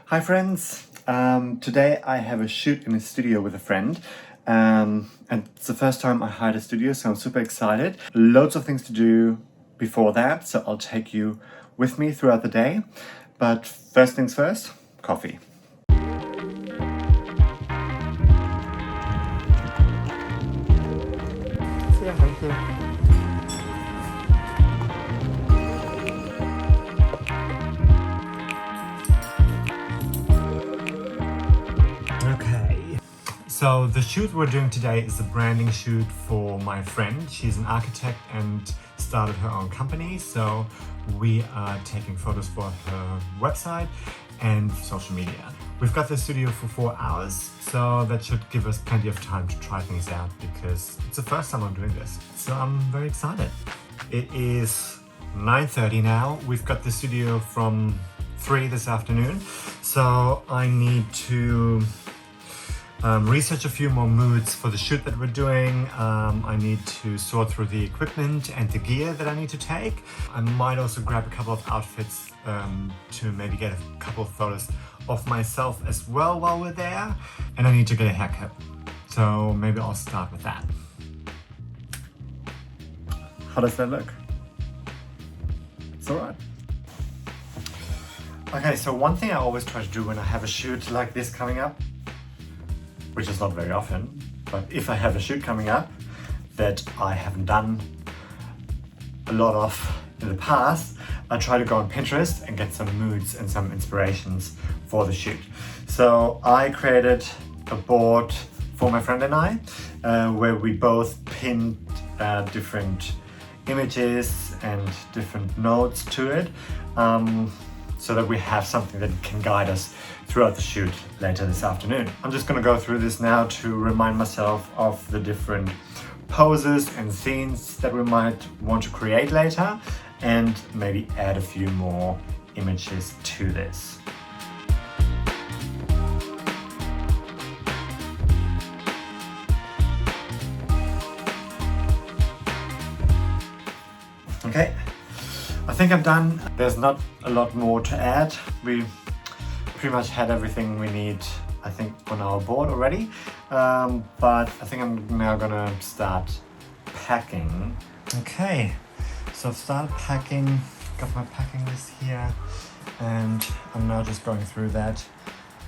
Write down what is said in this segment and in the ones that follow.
Hi friends, today I have a shoot in a studio with a friend and it's the first time I hired a studio, so I'm super excited. Loads of things to do before that, so I'll take you with me throughout the day. But first things first, coffee. Yeah, thank you. Okay, so the shoot we're doing today is a branding shoot for my friend. She's an architect and started her own company, so we are taking photos for her website and social media. We've got the studio for 4 hours, so that should give us plenty of time to try things out because it's the first time I'm doing this. So I'm very excited. It is 9:30 now. We've got the studio from 3 this afternoon, so I need to research a few more moods for the shoot that we're doing. I need to sort through the equipment and the gear that I need to take. I might also grab a couple of outfits to maybe get a couple of photos of myself as well while we're there. And I need to get a haircut. So maybe I'll start with that. How does that look? It's alright. Okay, so one thing I always try to do when I have a shoot like this coming up, which is not very often, but if I have a shoot coming up that I haven't done a lot of in the past, I try to go on Pinterest and get some moods and some inspirations for the shoot. So I created a board for my friend and I, where we both pinned different images and different notes to it, so that we have something that can guide us throughout the shoot later this afternoon. I'm just gonna go through this now to remind myself of the different poses and scenes that we might want to create later and maybe add a few more images to this. Okay, I think I'm done. There's not a lot more to add. We pretty much had everything we need, I think, on our board already. But I think I'm now gonna start packing. Okay, so I've started packing, got my packing list here, and I'm now just going through that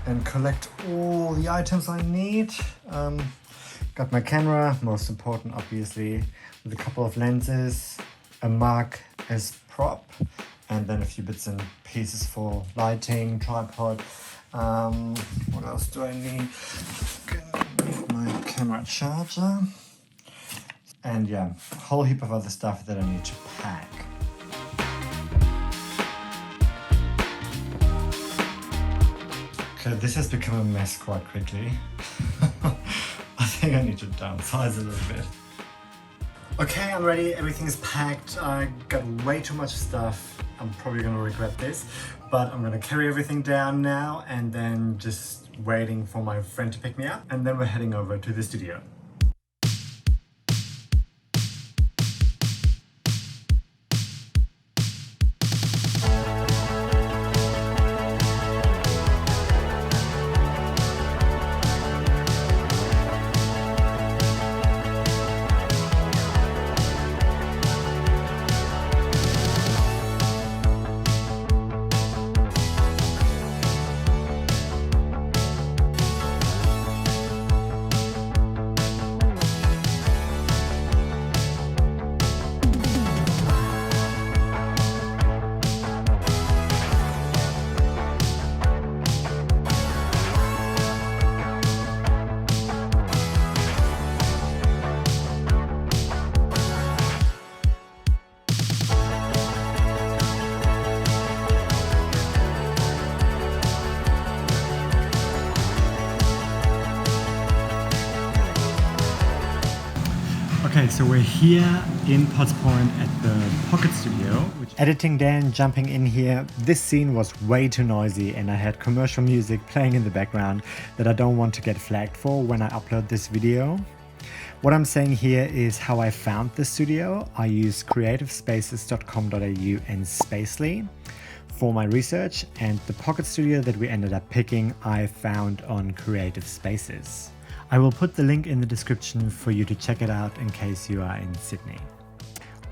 and collect all the items I need. Got my camera, most important obviously, with a couple of lenses, a mug as prop, and then a few bits and pieces for lighting, tripod. What else do I need? My camera charger. And yeah, a whole heap of other stuff that I need to pack. Okay, this has become a mess quite quickly. I think I need to downsize a little bit. Okay, I'm ready, everything is packed. I got way too much stuff. I'm probably gonna regret this, but I'm gonna carry everything down now and then just waiting for my friend to pick me up, and then we're heading over to the studio. Okay, so we're here in Potts Point at the Pocket Studio. Editing Dan jumping in here. This scene was way too noisy and I had commercial music playing in the background that I don't want to get flagged for when I upload this video. What I'm saying here is how I found the studio. I use creativespaces.com.au and Spacely. for my research, and the pocket studio that we ended up picking I found on Creative Spaces. I will put the link in the description for you to check it out in case you are in Sydney.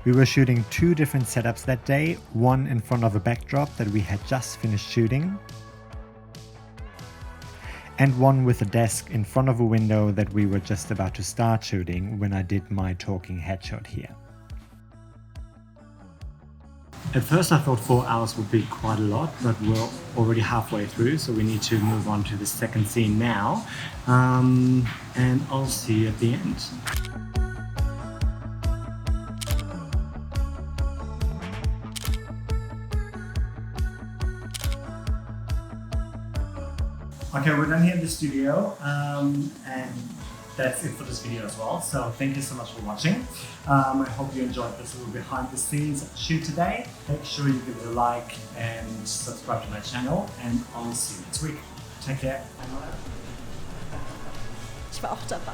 We were shooting 2 different setups that day, one in front of a backdrop that we had just finished shooting, and one with a desk in front of a window that we were just about to start shooting when I did my talking headshot here. At first I thought 4 hours would be quite a lot, but we're already halfway through, so we need to move on to the second scene now, and I'll see you at the end. Okay, we're done here in the studio, and that's it for this video as well. So thank you so much for watching. I hope you enjoyed this little behind the scenes shoot today. Make sure you give it a like and subscribe to my channel, and I'll see you next week. Take care. Ich war auch dabei.